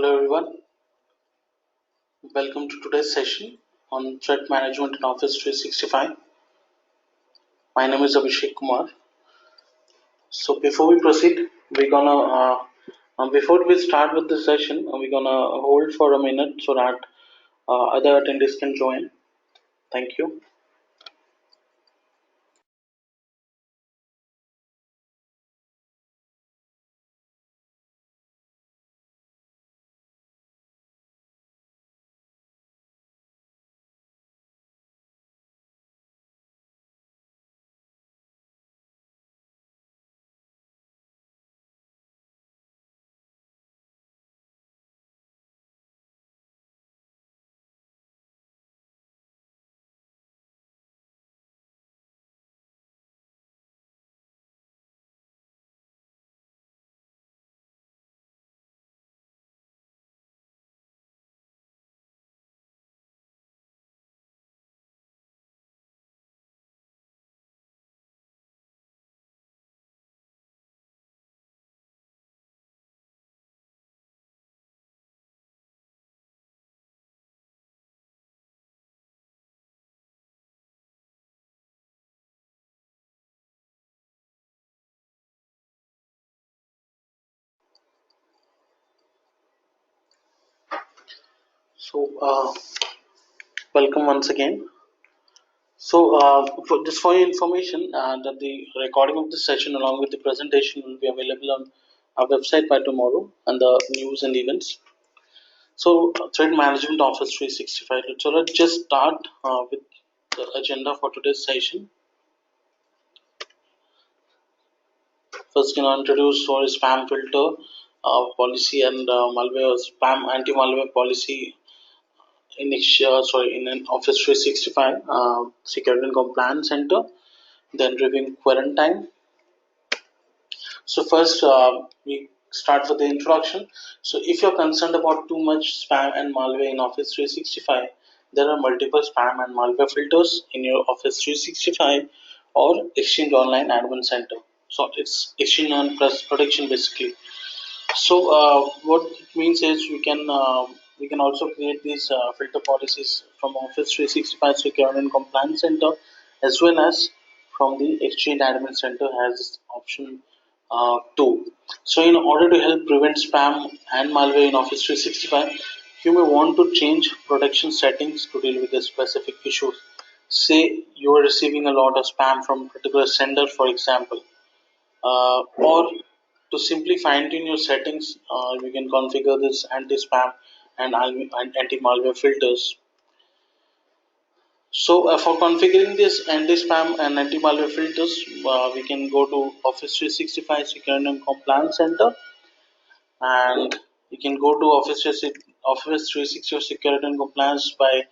Hello everyone, welcome to today's session on threat management in Office 365. My name is Abhishek Kumar. So before we proceed, before we start with the session, we're gonna hold for a minute so that other attendees can join. Thank you. So welcome once again. For your information, that the recording of this session along with the presentation will be available on our website by tomorrow and the news and events. So, Threat Management Office 365. So, let's just start with the agenda for today's session. First, introduce for spam filter policy and malware spam anti-malware policy in an Office 365 Security and Compliance Center. Then reviewing quarantine. So first, we start with the introduction. So if you're concerned about too much spam and malware in Office 365, there are multiple spam and malware filters in your Office 365 or Exchange Online Admin Center. So it's Exchange on Plus Protection basically. So what it means is we can also create these filter policies from Office 365 Security and Compliance Center as well as from the Exchange Admin Center has this option too. So in order to help prevent spam and malware in Office 365, you may want to change protection settings to deal with the specific issues. Say you are receiving a lot of spam from a particular sender, for example, or to simply fine tune your settings, you can configure this anti-spam and anti-malware filters. So for configuring this anti-spam and anti-malware filters, we can go to Office 365 Security and Compliance Center, and you can go to Office 365 Security and Compliance by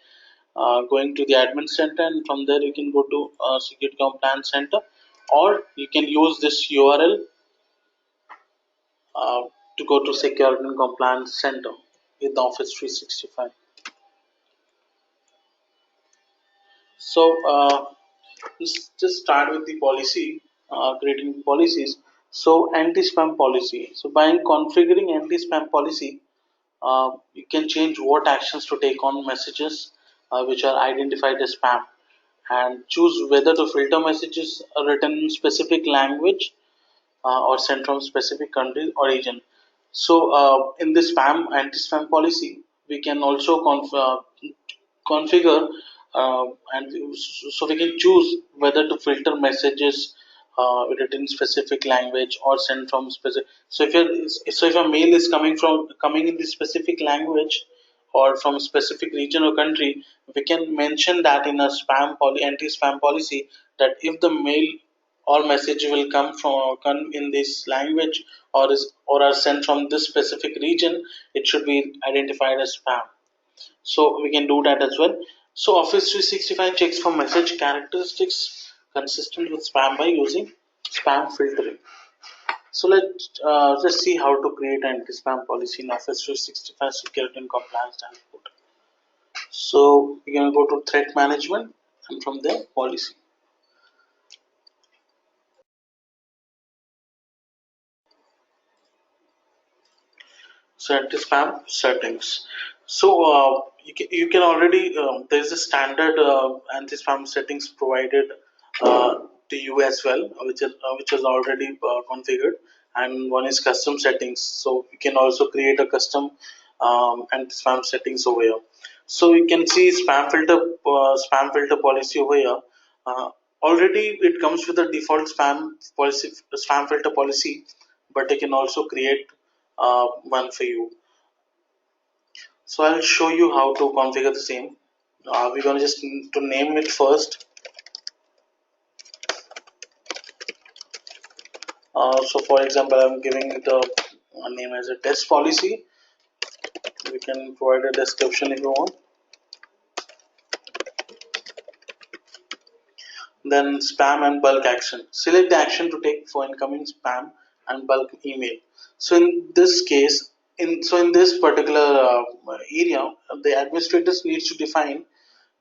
going to the Admin Center, and from there you can go to Security Compliance Center, or you can use this URL uh, to go to Security and Compliance Center with Office 365. So let's just start with the policy, creating policies. So anti-spam policy. So by configuring anti-spam policy, you can change what actions to take on messages which are identified as spam, and choose whether to filter messages written in specific language or sent from specific country or region. So in this anti-spam policy, we can also configure so we can choose whether to filter messages written in specific language or sent from specific. So if a mail is coming in the specific language or from specific region or country, we can mention that in a anti-spam policy that if the mail or message will come in this language or are sent from this specific region, it should be identified as spam. So we can do that as well. So Office 365 checks for message characteristics consistent with spam by using spam filtering. So let's see how to create an anti-spam policy in Office 365 Security and Compliance Dashboard. So we're going to go to Threat Management, and from there Policy. So anti-spam settings. So you can already there's a standard anti-spam settings provided uh, to you as well, which is already configured, and one is custom settings. So you can also create a custom anti-spam settings over here. So you can see spam filter policy over here. Uh, Already it comes with the default spam filter policy, but they can also create one for you. So I'll show you how to configure the same. We're gonna just need to name it first. So for example, I'm giving it a name as a test policy. We can provide a description if you want. Then spam and bulk action. Select the action to take for incoming spam and bulk email. So in this case, in this particular area, the administrators needs to define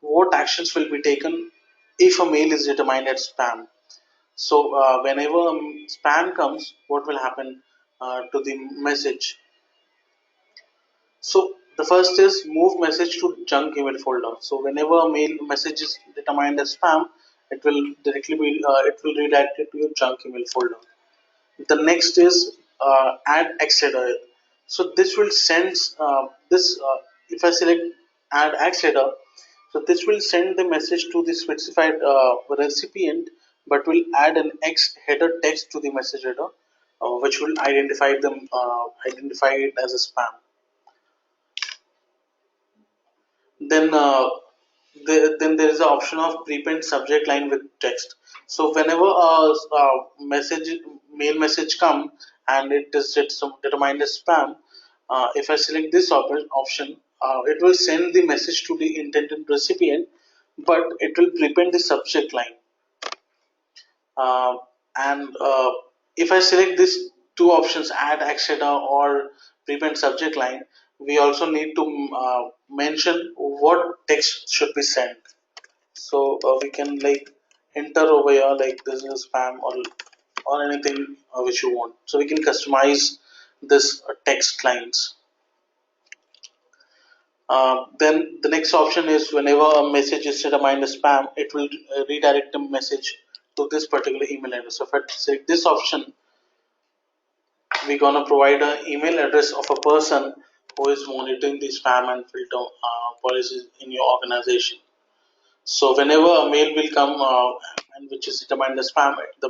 what actions will be taken if a mail is determined as spam. So whenever spam comes, what will happen to the message? So the first is move message to junk email folder. So whenever a mail message is determined as spam, it will redirect it to your junk email folder. The next is add accelerator. So this will send this if I select add accelerator, so this will send the message to the specified recipient, but will add an X header text to the message header, which will identify it as a spam. Then then there is an option of prepend subject line with text. So whenever mail message come and it is determined as spam, if I select this option, it will send the message to the intended recipient, but it will prepend the subject line. And if I select these two options, add accessor or prepend subject line, we also need to mention what text should be sent. So we can like enter over here like this is spam or anything which you want. So we can customize this text lines. Then the next option is whenever a message is determined as spam, it will redirect the message to this particular email address. So if I select this option, we're gonna provide an email address of a person who is monitoring the spam and filter policies in your organization. So whenever a mail will come and which is determined as spam, the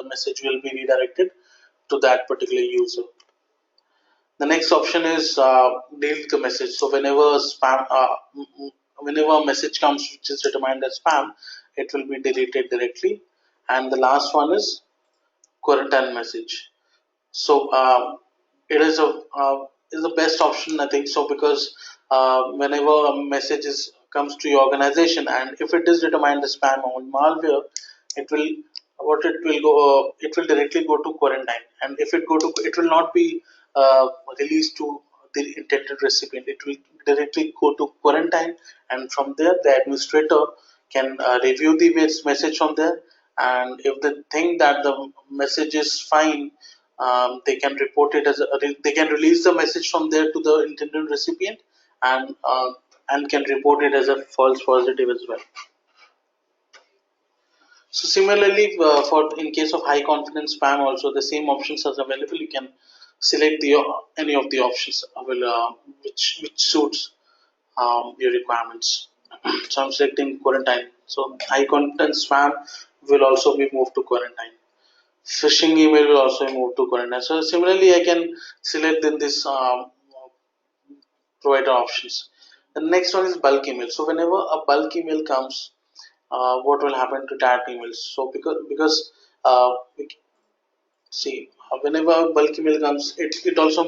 message will be redirected to that particular user. The next option is delete the message. So whenever a message comes which is determined as spam, it will be deleted directly. And the last one is quarantine message. So it is the best option, I think so, because whenever a message comes to your organization and if it is determined as spam or malware, it will it will directly go to quarantine, and if it will not be released to the intended recipient. It will directly go to quarantine, and from there the administrator can review the message from there, and if they think that the message is fine, they can report it as they can release the message from there to the intended recipient, and can report it as a false positive as well. So similarly, for in case of high confidence spam, also the same options are available. You can select the any of the options which suits your requirements. So I'm selecting quarantine. So high confidence spam will also be moved to quarantine. Phishing email will also move to quarantine. So similarly, I can select in this provider options. The next one is bulk email. So whenever a bulk email comes, what will happen to that email? So because we see whenever bulk email comes, it also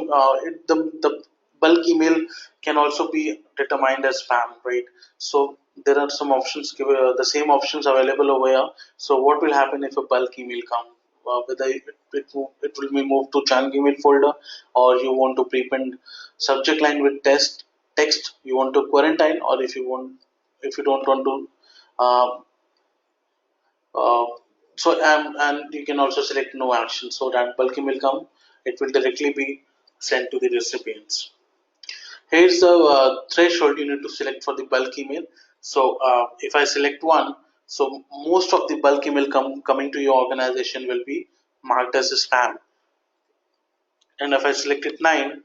the bulk email can also be determined as spam, right? So there are some options the same options available over here. So what will happen if a bulk email come, whether it will be moved to junk email folder, or you want to prepend subject line with text, you want to quarantine, or if you don't want to uh, uh, and you can also select no action, so that bulk email come, it will directly be sent to the recipients. Here's the threshold you need to select for the bulk email. So if I select 1, so most of the bulk email coming to your organization will be marked as a spam. And if I select it 9,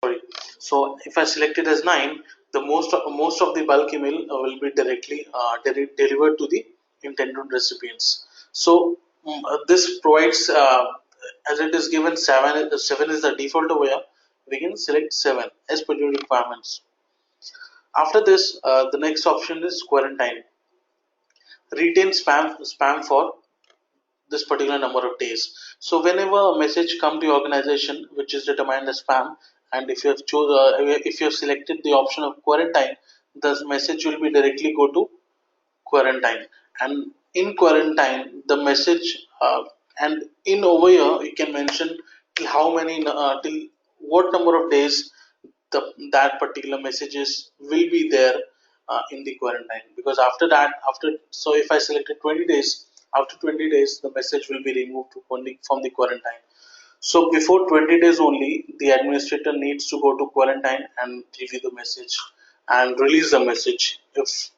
sorry, so if I select it as 9, the most of the bulk email will be directly delivered to the intended recipients. So this provides, as it is given 7 is the default over here, we can select 7 as per your requirements. After this, the next option is quarantine. Retain spam for this particular number of days. So whenever a message come to your organization which is determined as spam, and if you have selected the option of quarantine, the message will be directly go to quarantine. And in quarantine, the message and in over here you can mention till how many till what number of days that particular messages will be there in the quarantine, because after that, after, so if I selected 20 days, after 20 days the message will be removed from the quarantine. So before 20 days only, the administrator needs to go to quarantine and review the message and release the message if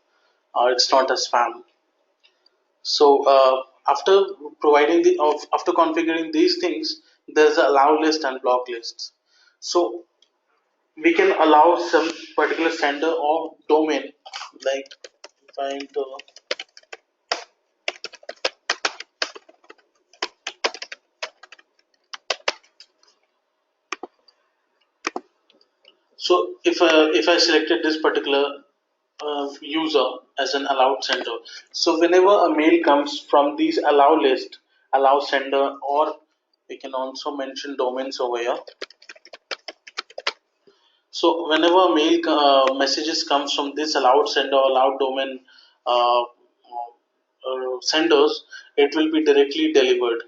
it's not a spam. So after providing the after configuring these things, there's a allow list and block lists. So we can allow some particular sender or domain, like find so if I selected this particular user as an allowed sender, so whenever a mail comes from these allow list, allow sender, or we can also mention domains over here. So whenever mail messages comes from this allowed sender, allowed domain senders, it will be directly delivered.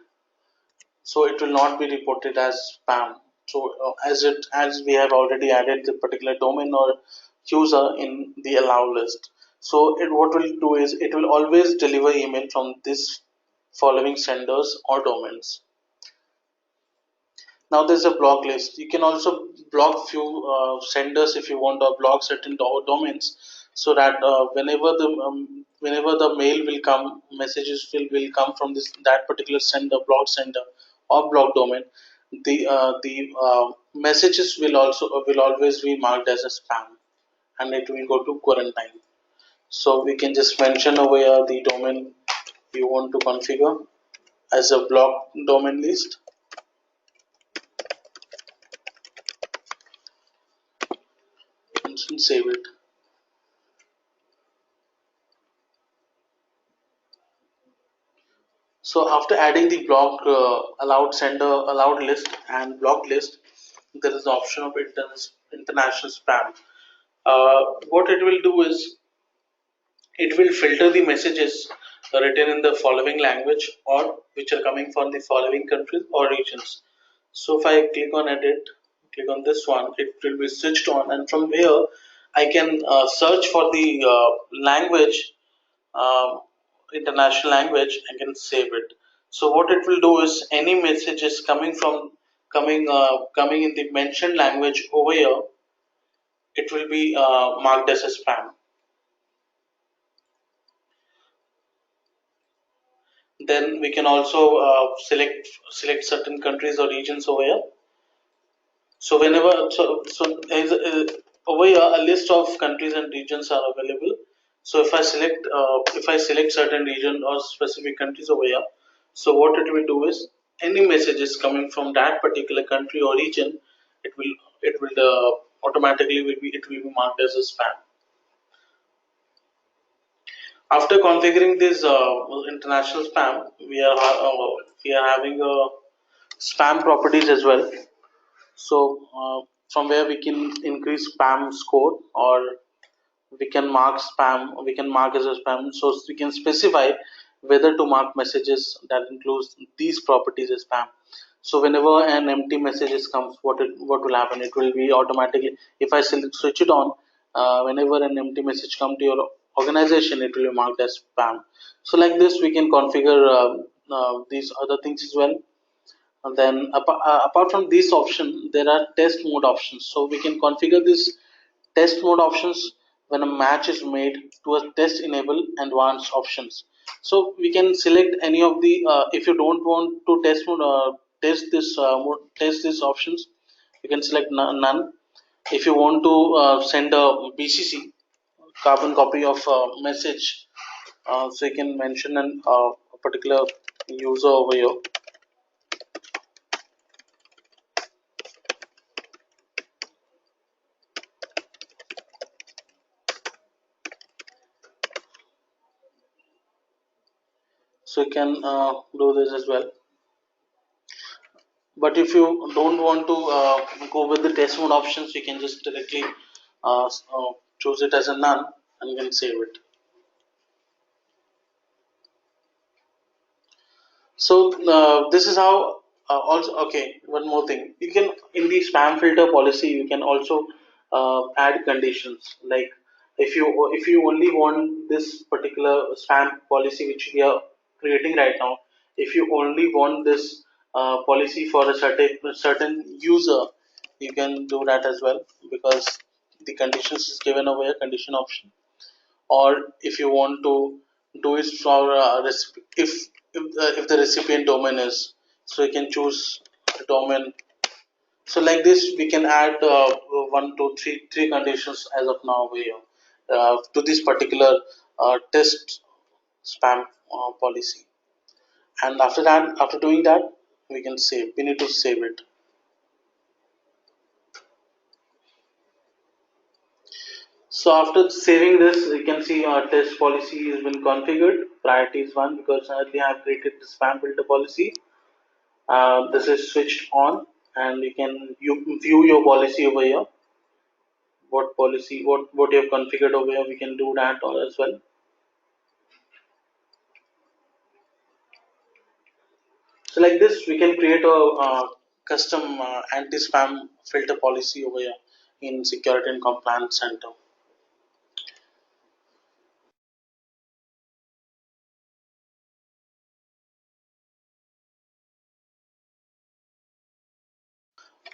So it will not be reported as spam. So as we have already added the particular domain or user in the allow list. So what will do is it will always deliver email from this following senders or domains. Now there's a block list. You can also block few senders if you want, or block certain domains, so that whenever the mail will come, messages will come from this that particular sender, block sender or block domain. The messages will always be marked as a spam, and it will go to quarantine. So we can just mention over here the domain you want to configure as a block domain list, and save it. So after adding the block allowed sender, allowed list and blocked list, there is the option of international spam. What it will do is it will filter the messages written in the following language or which are coming from the following countries or regions. So if I click on edit, click on this one, it will be switched on, and from here I can search for the language, uh, international language, I can save it. So what it will do is any messages coming in the mentioned language over here, it will be marked as a spam. Then we can also select certain countries or regions over here. So over here a list of countries and regions are available. So if I select certain region or specific countries over here, so what it will do is any messages coming from that particular country or region, it will automatically be marked as a spam. After configuring this international spam, we are having a spam properties as well. So from where we can increase spam score, or we can mark as a spam, so we can specify whether to mark messages that includes these properties as spam. So whenever an empty messages comes, what will happen, it will be automatically, if I switch it on, whenever an empty message come to your organization, it will be marked as spam. So like this we can configure these other things as well. And then apart from this option, there are test mode options. So we can configure this test mode options when a match is made to a test enable advanced options. So we can select any of the if you don't want to test this options, you can select none. If you want to send a BCC carbon copy of a message, so you can mention a particular user over here. So you can do this as well. But if you don't want to go with the test mode options, you can just directly choose it as a none and you can save it. So this is how also okay. One more thing, you can in the spam filter policy you can also add conditions like if you only want this particular spam policy which we are creating right now, if you only want this policy for a certain user, you can do that as well because the conditions is given over here, condition option. Or if you want to do it for if the recipient domain is, so you can choose the domain. So like this we can add one two three conditions as of now over here to this particular test spam policy. And after that, after doing that, we need to save it. So after saving this, you can see our test policy has been configured. Priority is 1 because earlier I have created the spam filter policy. This is switched on, and you view your policy over here. What policy, what you have configured over here, we can do that as well. So like this, we can create a custom anti-spam filter policy over here in Security and Compliance Center.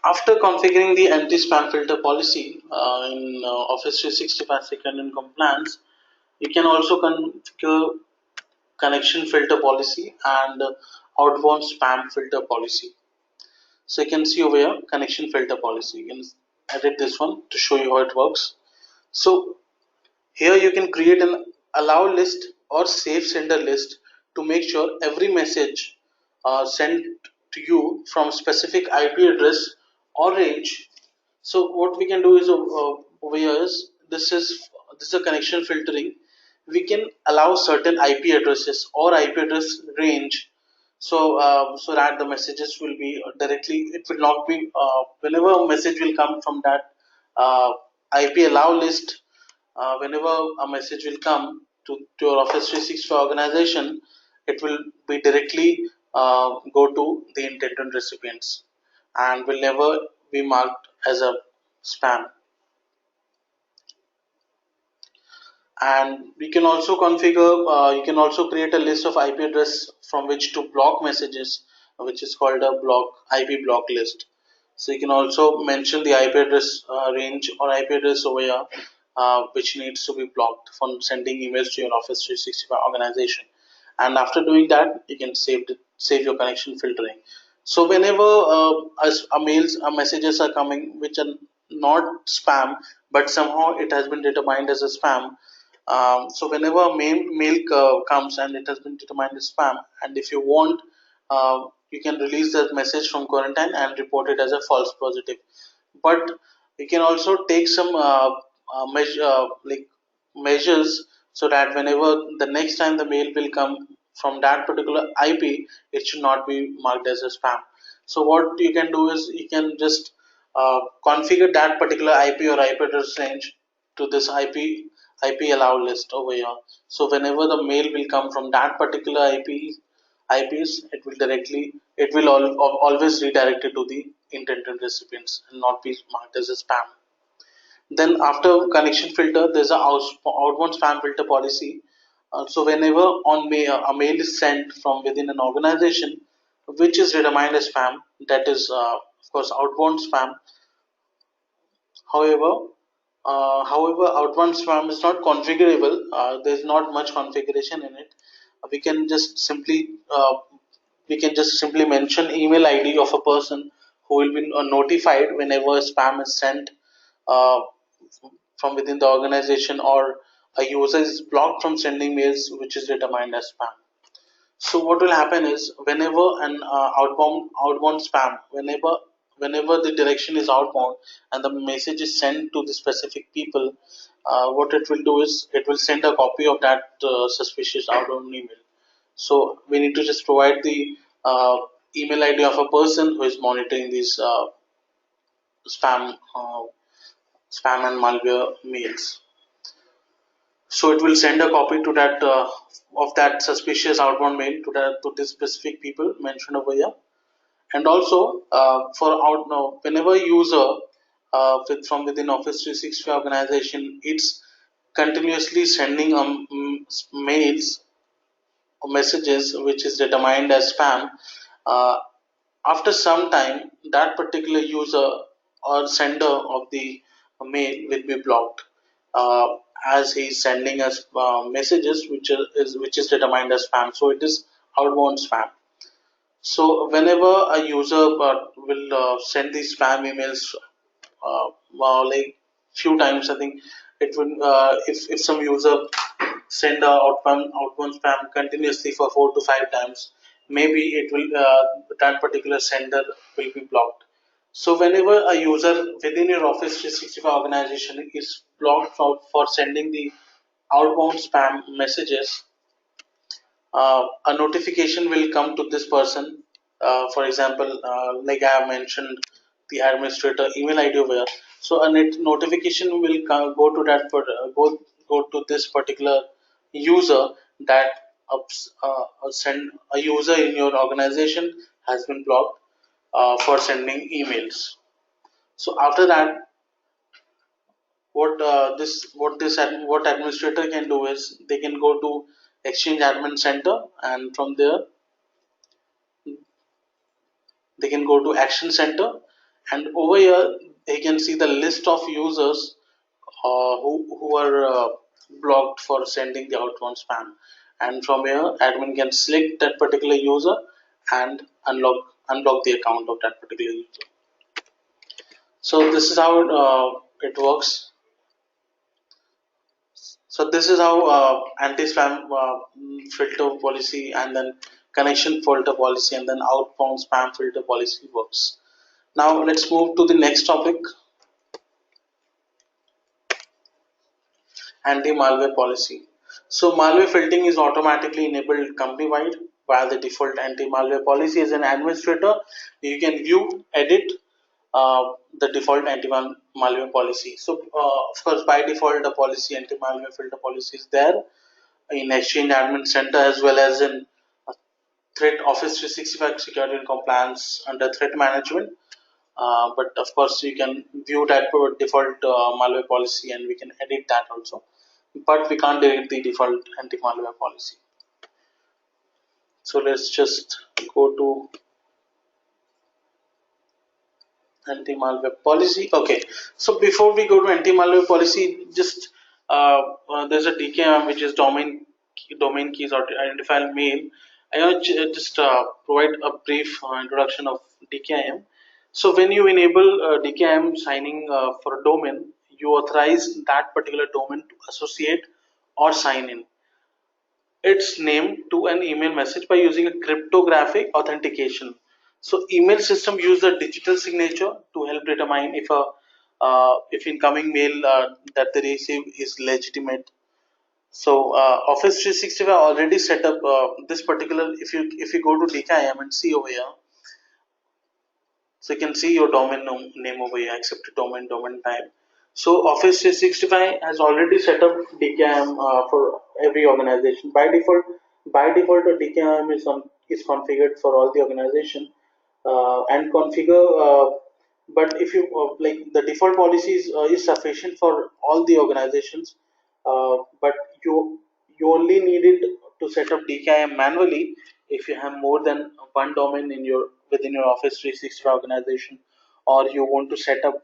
After configuring the anti-spam filter policy in Office 365 Security and Compliance, you can also configure connection filter policy and outbound spam filter policy. So you can see over here connection filter policy. You can edit this one to show you how it works. So here you can create an allow list or save sender list to make sure every message sent to you from specific IP address or range. So what we can do is over here is this is a connection filtering. We can allow certain IP addresses or IP address range, so that the messages will be directly. It will not be whenever a message will come from that IP allow list. Whenever a message will come to your Office 365 organization, it will be directly go to the intended recipients and will never be marked as a spam. And we can also configure you can also create a list of IP address from which to block messages, which is called a IP block list. So you can also mention the IP address range or IP address over here which needs to be blocked from sending emails to your Office 365 organization. And after doing that, you can save your connection filtering. So whenever messages are coming which are not spam, but somehow it has been determined as a spam, so whenever a mail comes and it has been determined as spam, and if you want, you can release that message from quarantine and report it as a false positive. But you can also take some measures so that whenever the next time the mail will come from that particular IP, it should not be marked as a spam. So what you can do is you can just configure that particular IP or IP address range to this IP allow list over here. So whenever the mail will come from that particular IPs, it will always redirect it to the intended recipients and not be marked as a spam. Then after connection filter, there's a outbound spam filter policy. So whenever a mail is sent from within an organization, which is determined as spam, that is of course outbound spam. However, outbound spam is not configurable. There's not much configuration in it. We can just simply mention email ID of a person who will be notified whenever spam is sent uh, from within the organization, or a user is blocked from sending mails which is determined as spam. So what will happen is whenever an outbound spam, whenever the direction is outbound and the message is sent to the specific people, what it will do is it will send a copy of that suspicious outbound email. So we need to just provide the email ID of a person who is monitoring these spam spam and malware mails. So it will send a copy to that of that suspicious outbound mail to the specific people mentioned over here. And also for out now, whenever user from within Office 365 organization, it's continuously sending mails or messages which is determined as spam. Uh, After some time, that particular user or sender of the mail will be blocked, uh, as he is sending us messages which is determined as spam. So it is outbound spam. So whenever a user will send these spam emails, like few times, I think it will. If some user send outbound spam continuously for 4 to 5 times, maybe it will that particular sender will be blocked. So whenever a user within your Office 365 organization is blocked for sending the outbound spam messages, a notification will come to this person. For example, like I have mentioned, the administrator email ID over here. So a notification will go to go to this particular user that send a user in your organization has been blocked for sending emails. So after that, what administrator can do is they can go to Exchange Admin Center, and from there they can go to Action Center, and over here they can see the list of users who are blocked for sending the outbound spam. And from here admin can select that particular user and unblock the account of that particular user. So this is how it works. So this is how anti-spam filter policy, and then connection filter policy, and then outbound spam filter policy works. Now let's move to the next topic, anti-malware policy. So malware filtering is automatically enabled company-wide via the default anti-malware policy. As an administrator, you can view, edit the default anti-malware policy. So of course, by default, the policy anti-malware filter policy is there in Exchange Admin Center, as well as in Threat Office 365 Security and Compliance under Threat Management. But of course, you can view that default malware policy, and we can edit that also. But we can't edit the default anti-malware policy. So let's just go to anti-malware policy. Okay. So before we go to anti-malware policy, just there's a DKIM, which is domain keys or identifier mail. I want to just provide a brief introduction of DKIM. So when you enable DKIM signing for a domain, you authorize that particular domain to associate or sign in its name to an email message by using a cryptographic authentication. So email system use the digital signature to help determine if incoming mail that they receive is legitimate. So Office 365 already set up this particular. If you go to DKIM and see over here, so you can see your domain name over here, accepted domain type. So Office 365 has already set up DKIM for every organization. By default, a DKIM is configured for all the organization and configure. But if you like, the default policy is sufficient for all the organizations, but You only need it to set up DKIM manually if you have more than one domain in your within your Office 365 organization, or you want to set up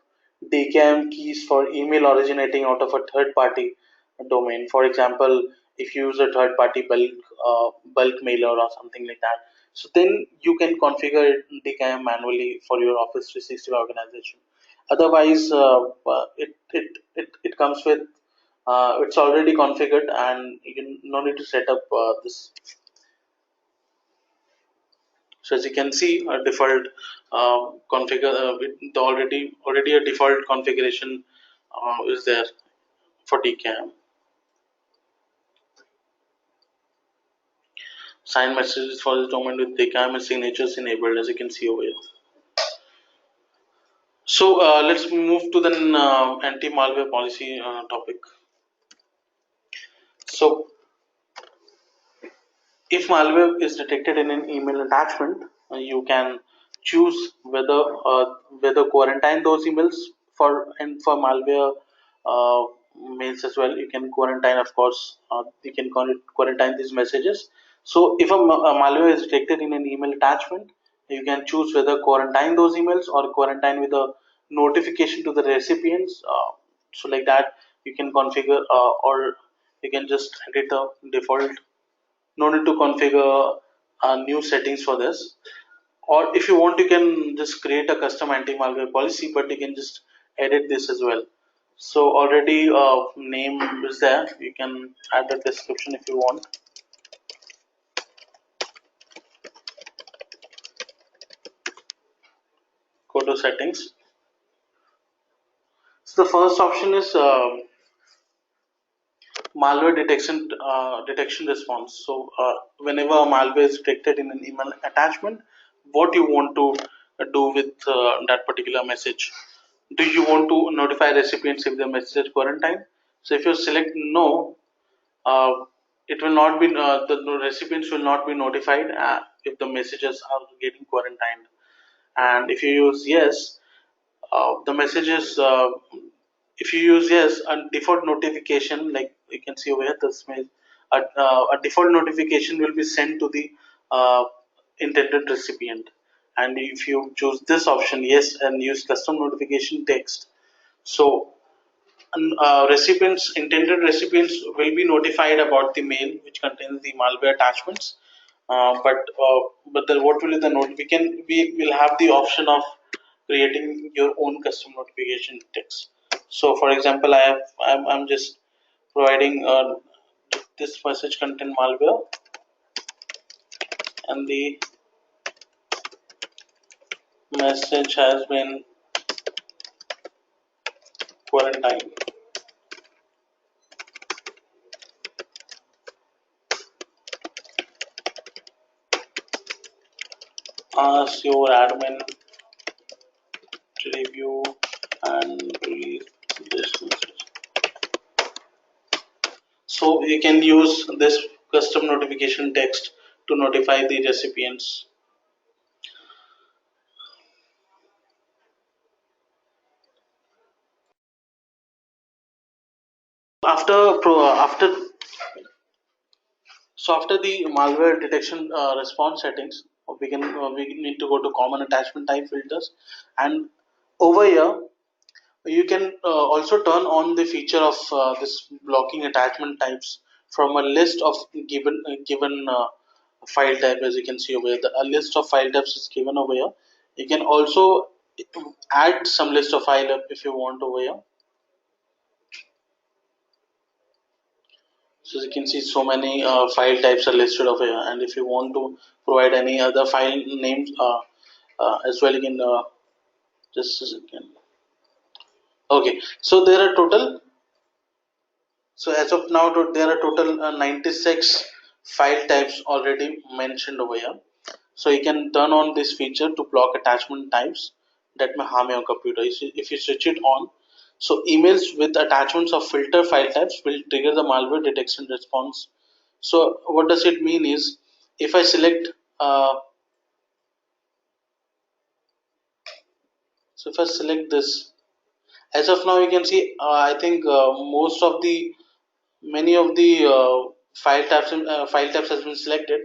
DKIM keys for email originating out of a third party domain. For example, if you use a third party bulk mailer or something like that, so then you can configure DKIM manually for your Office 365 organization. Otherwise, it comes with it's already configured, and you no need to set up this. So as you can see, a default configure with the already a default configuration is there for DKIM. Sign messages for this domain with DKIM and signatures enabled, as you can see over here. So let's move to the anti-malware policy topic. So if malware is detected in an email attachment, you can choose whether quarantine those emails for malware uh, mails as well. You can quarantine, of course. You can quarantine these messages. So if a malware is detected in an email attachment, you can choose whether quarantine those emails or quarantine with a notification to the recipients. So like that, you can configure or you can just edit the default. No need to configure new settings for this. Or if you want, you can just create a custom anti-malware policy, but you can just edit this as well. So already name is there. You can add a description if you want. Go to settings. So the first option is malware detection response. So whenever a malware is detected in an email attachment, what you want to do with that particular message? Do you want to notify recipients if the message is quarantined? So if you select no, uh, it will not be the recipients will not be notified if the messages are getting quarantined. And if you use yes, the messages if you use yes, a default notification, like you can see over here, a default notification will be sent to the uh, intended recipient. And if you choose this option yes and use custom notification text, so intended recipients will be notified about the mail which contains the malware attachments. But then what will be the note? We will have the option of creating your own custom notification text. So, for example, I'm just providing this message contain malware, and the message has been quarantined. Ask your admin to review and release this message. So you can use this custom notification text to notify the recipients. After after the malware detection response settings, we need to go to common attachment type filters, and over here you can also turn on the feature of this blocking attachment types from a list of given file type. As you can see over here, a list of file types is given over here. You can also add some list of file type if you want over here. So you can see so many file types are listed over here, and if you want to provide any other file names as well, you can just a second. Okay, so there are total. So as of now, there are total 96 file types already mentioned over here. So you can turn on this feature to block attachment types that may harm your computer. If you switch it on, so emails with attachments of filter file types will trigger the malware detection response. So what does it mean is, if I select if I select this, as of now you can see I think most of the many of the file types has been selected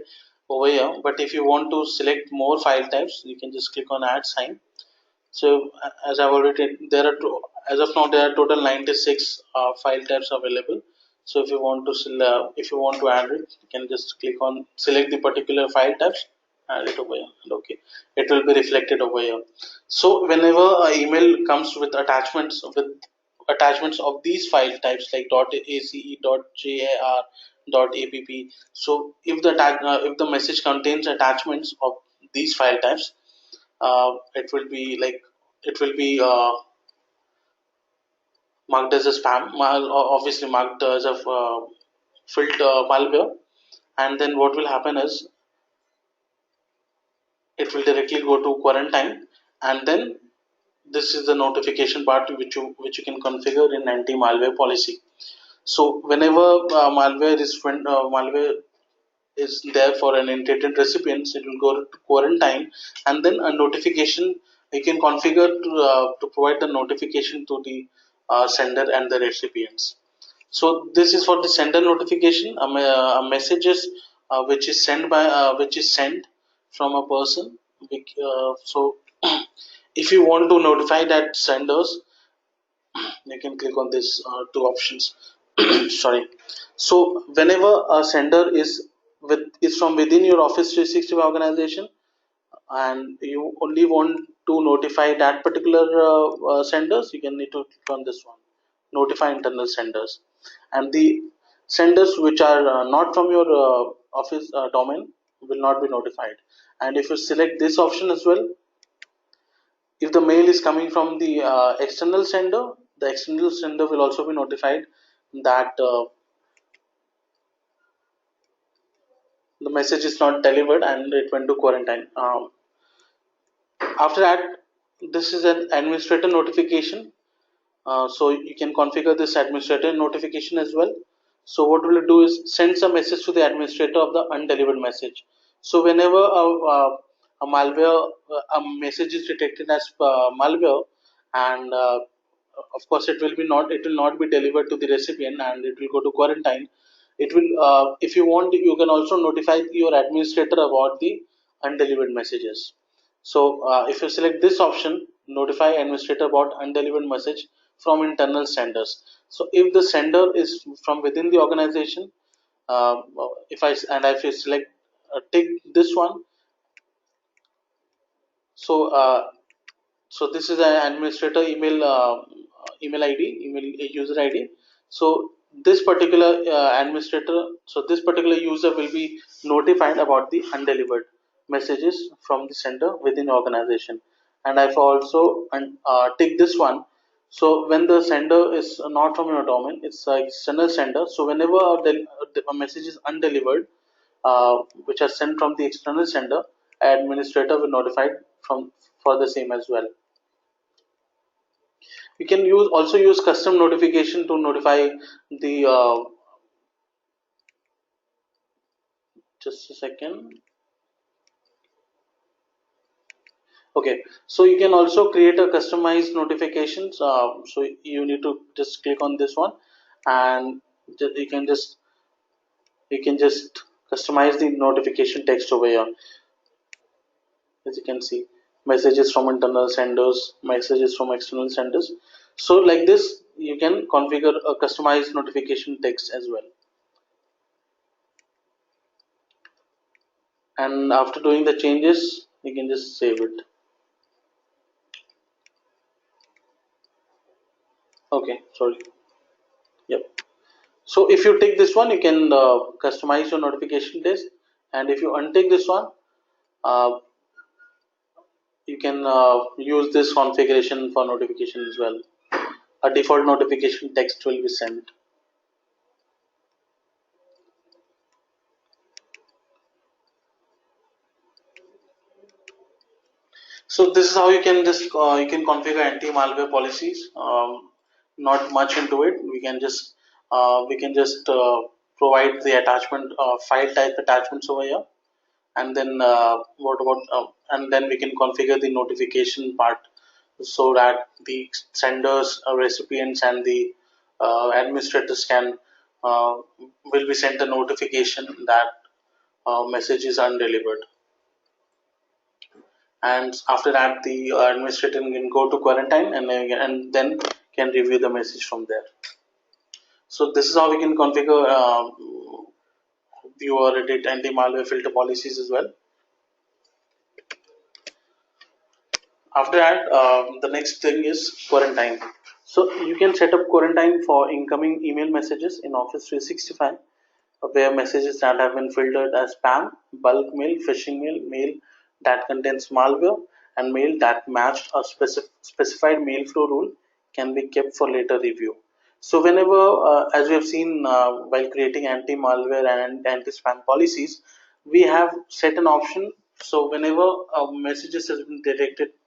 over here. But if you want to select more file types, you can just click on add sign. So as I've already, as of now there are total 96 file types available. So if you want to add it, you can just click on select the particular file types, add it over here, and okay, it will be reflected over here. So whenever an email comes with attachments of these file types like .ace, .jar, .app, so if the message contains attachments of these file types, it will be marked as a spam, obviously marked as a filter malware. And then what will happen is it will directly go to quarantine. And then this is the notification part which you can configure in anti-malware policy. So whenever malware is there for an intended recipients, it will go to quarantine, and then a notification you can configure to provide the notification to the sender and the recipients. So this is for the sender notification. A messages which is sent from a person. So if you want to notify that senders, you can click on this two options. Sorry. So whenever a sender is from within your Office 365 organization, and you only want to notify that particular senders, you can need to click on this one, notify internal senders. And the senders which are not from your office domain will not be notified. And if you select this option as well, if the mail is coming from the external sender, the external sender will also be notified that the message is not delivered and it went to quarantine. After that, this is an administrator notification. So you can configure this administrator notification as well. So what will it do is sends a message to the administrator of the undelivered message. So whenever a message is detected as malware, and of course it will not be delivered to the recipient, and it will go to quarantine. It will, if you want, you can also notify your administrator about the undelivered messages. So if you select this option, notify administrator about undelivered message from internal senders. So if the sender is from within the organization, if I select take this one, so this is an administrator email ID, email user ID. So this particular user will be notified about the undelivered messages from the sender within the organization. And I've also take this one. So when the sender is not from your domain, it's an external sender. So whenever a message is undelivered, which are sent from the external sender, administrator will notify from for the same as well. You can also use custom notification to notify the just a second. Okay, so you can also create a customized notifications. So you need to just click on this one, and you can just customize the notification text over here. As you can see, messages from internal senders, messages from external senders. So like this, you can configure a customized notification text as well. And after doing the changes, you can just save it. Okay, sorry. Yep. So if you take this one, you can customize your notification text, and if you untake this one, uh, you can use this configuration for notification as well. A default notification text will be sent. So this is how you can configure anti-malware policies. Not much into it. We can just provide the attachment file type attachments over here, and then and then we can configure the notification part so that the senders, recipients, and the administrators can uh, will be sent a notification that message is undelivered. And after that, the administrator can go to quarantine, and then can review the message from there. So this is how we can configure view or edit anti-malware filter policies as well. After that, the next thing is quarantine. So you can set up quarantine for incoming email messages in Office 365, where messages that have been filtered as spam, bulk mail, phishing mail, mail that contains malware, and mail that matched a specified mail flow rule can be kept for later review. So whenever, as we have seen while creating anti-malware and anti-spam policies, we have set an option. So whenever messages has been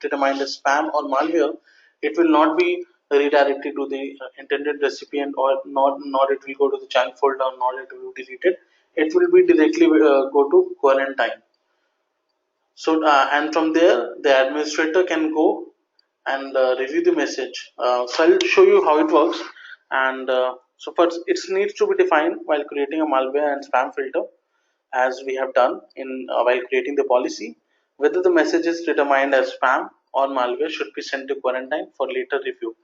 determined as spam or malware, it will not be redirected to the intended recipient, or not it will go to the junk folder, nor it will be deleted. It will be directly go to quarantine. So and from there the administrator can go and review the message. So I'll show you how it works. And so first, it needs to be defined while creating a malware and spam filter, as we have done in while creating the policy, whether the message is determined as spam or malware should be sent to quarantine for later review.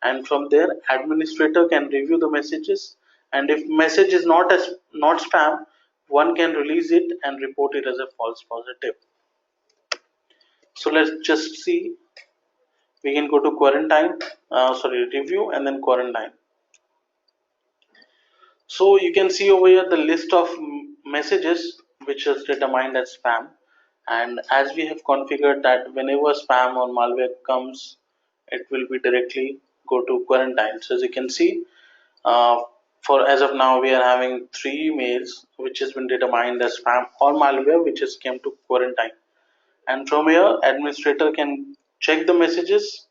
And from there, administrator can review the messages, and if message is not spam, one can release it and report it as a false positive. So let's just see. We can go to quarantine, sorry, review, and then quarantine. So you can see over here the list of messages which is determined as spam. And as we have configured that whenever spam or malware comes, it will be directly go to quarantine. So as you can see, uh, for as of now, we are having 3 mails which has been determined as spam or malware, which has came to quarantine. And from here, administrator can check the messages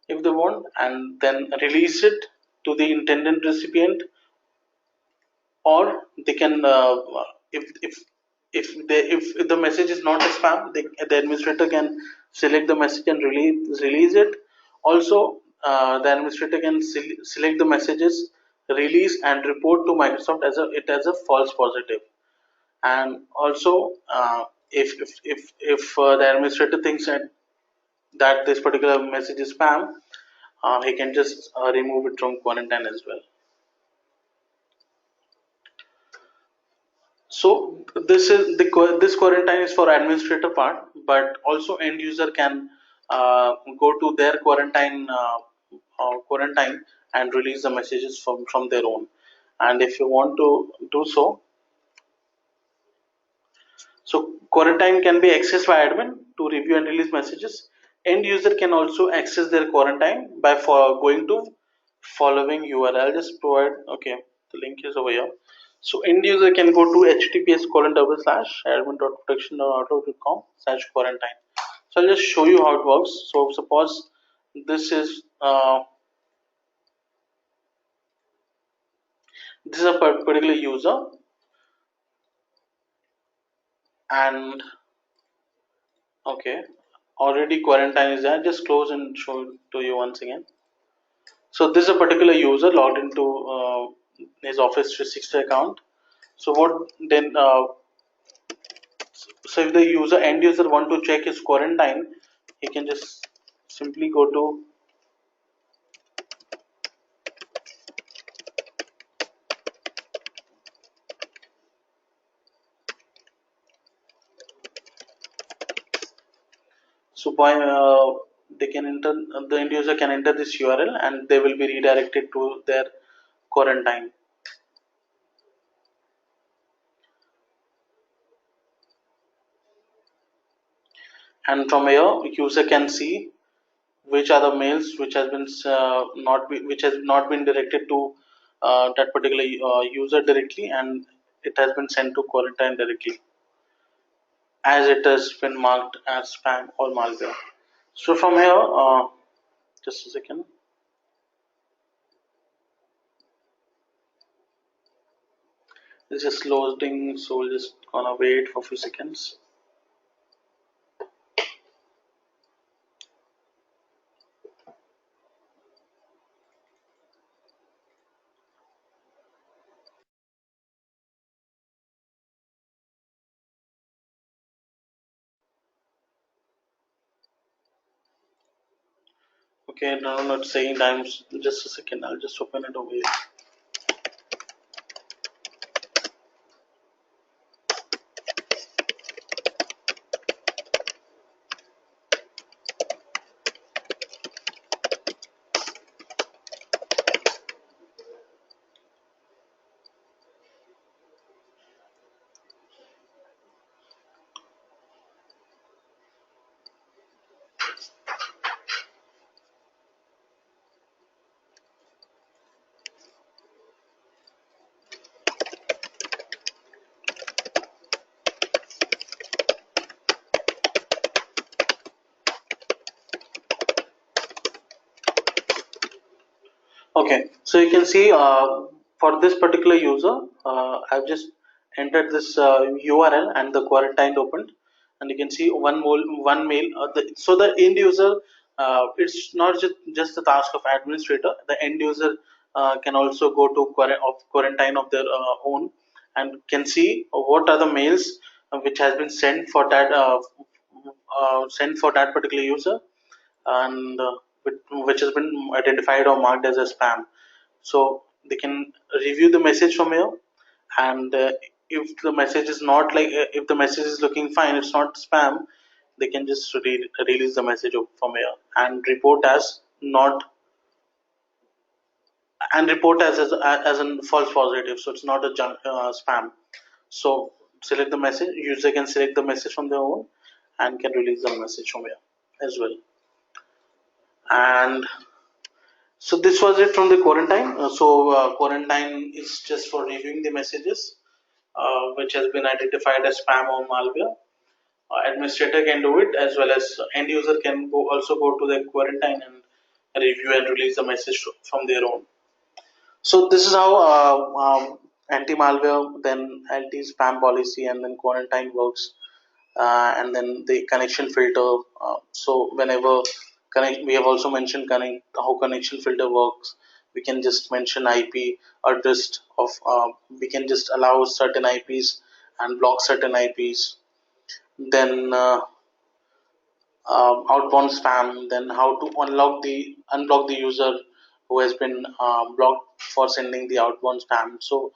if they want, and then release it to the intended recipient, or they can if the message is not a spam, the administrator can select the message and release it. Also, the administrator can select the messages, release, and report to Microsoft as a false positive. And also, if the administrator thinks that this particular message is spam, he can just remove it from quarantine as well. So this quarantine is for administrator part, but also end user can go to their quarantine and release the messages from their own. And if you want to do so, so quarantine can be accessed by admin to review and release messages. End user can also access their quarantine by going to following URL. I'll just provide, okay, the link is over here. So end user can go to https://admin.protection.outlook.com/quarantine. So I'll just show you how it works. So suppose this is a particular user, and okay, already quarantine is there. Just close and show it to you once again. So this is a particular user logged into his Office 360 account. So what then? So if the end user want to check his quarantine, he can just simply go to so by they can enter the end user can enter this URL, and they will be redirected to their quarantine. And from here, user can see which are the mails which has been which has not been directed to that particular user directly, and it has been sent to quarantine directly, as it has been marked as spam or malware. So from here, just a second. It's just loading, so we'll just gonna wait for a few seconds. Okay, no, not saying times. Just a second. I'll just open it over here. Okay, so you can see for this particular user, I've just entered this URL and the quarantine opened, and you can see one mail. So the end user, it's not just the task of administrator. The end user can also go to quarantine of their own, and can see what are the mails which has been sent for that particular user, and which has been identified or marked as a spam. So they can review the message from here, and if the message is not like if the message is looking fine, it's not spam, they can just release the message from here and report as not and report as a false positive, so it's not a junk spam. So select the message, user can select the message from their own and can release the message from here as well. And so this was it from the quarantine. Quarantine is just for reviewing the messages which has been identified as spam or malware. Administrator can do it, as well as end user can also go to the quarantine and review and release the message from their own. So this is how anti-malware, then anti-spam policy, and then quarantine works, and then the connection filter. So whenever we have also mentioned how connection filter works. We can just mention IP address of. We can just allow certain IPs and block certain IPs. Then outbound spam. Then how to unblock the user who has been blocked for sending the outbound spam. So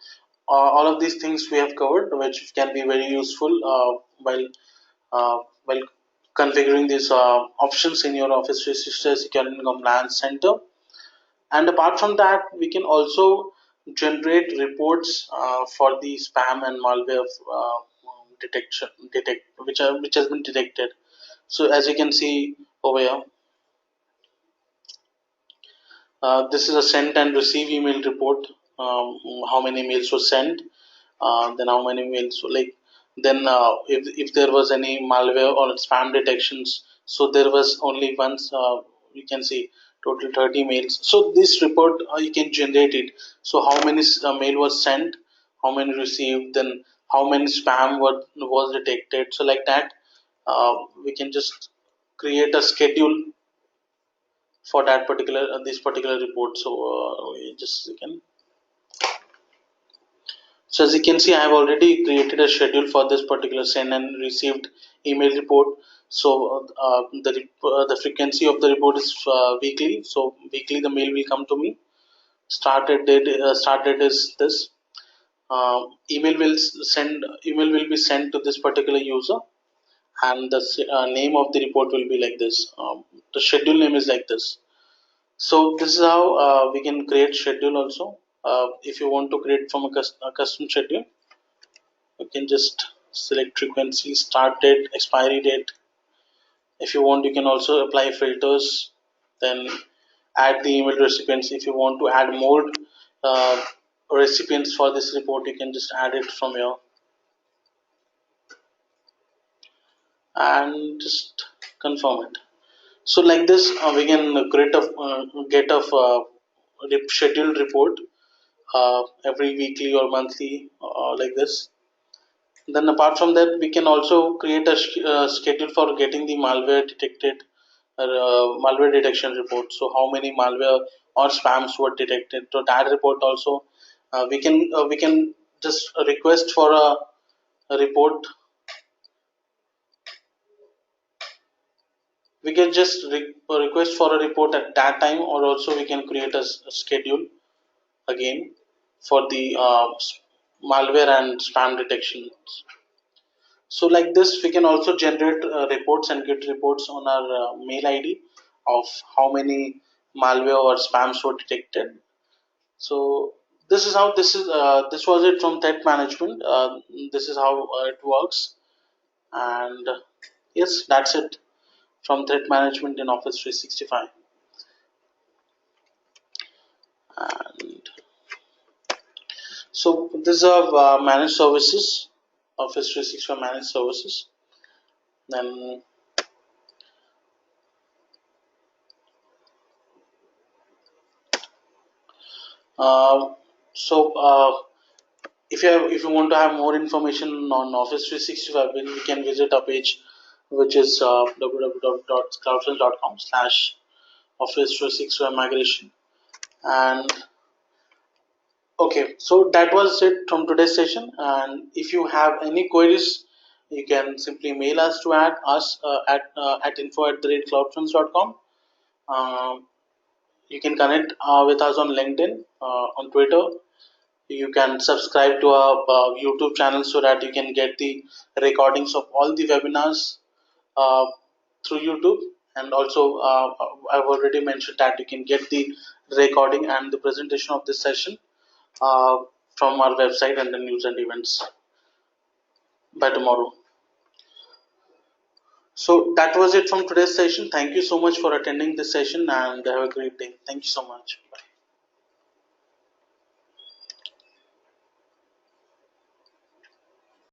all of these things we have covered, which can be very useful while configuring these options in your Office 365 Security and Compliance Center. And apart from that, we can also generate reports for the spam and malware detection, which has been detected. So as you can see over here, this is a sent and receive email report. How many mails were sent, then how many mails like then if there was any malware or spam detections. So there was only once. You can see total 30 mails. So this report you can generate it. So how many mail was sent, how many received, then how many spam was detected. So like that, we can just create a schedule for that particular this particular report. So just you can so as you can see, I have already created a schedule for this particular send and received email report. So the frequency of the report is weekly. So weekly the mail will come to me. Start date is this. Email will be sent to this particular user, and the name of the report will be like this. The schedule name is like this. So this is how we can create schedule also. If you want to create from a custom schedule, you can just select frequency, start date, expiry date. If you want, you can also apply filters, then add the email recipients. If you want to add more uh, recipients for this report, you can just add it from here and just confirm it. So like this, we can create a get a scheduled report every weekly or monthly, like this. Then apart from that, we can also create a schedule for getting the malware detection report. So how many malware or spams were detected. So that report also we can just request for a report we can just request for a report at that time, or also we can create a schedule again for the malware and spam detection. So like this, we can also generate reports and get reports on our mail ID of how many malware or spams were detected. So this was it from threat management. This is how it works, and yes, that's it from threat management in Office 365. And so this is managed services, Office 365 managed services. Then uh, so if you want to have more information on Office 365, then you can visit our page, which is www.cloudfront.com/Office 365 migration. And okay, so that was it from today's session. And if you have any queries, you can simply mail us to at info@cloudfront.com. Um, you can connect with us on LinkedIn, on Twitter. You can subscribe to our YouTube channel so that you can get the recordings of all the webinars uh, through YouTube. And also, I've already mentioned that you can get the recording and the presentation of this session uh, from our website and the news and events by tomorrow. So that was it from today's session. Thank you so much for attending this session, and have a great day. Thank you so much.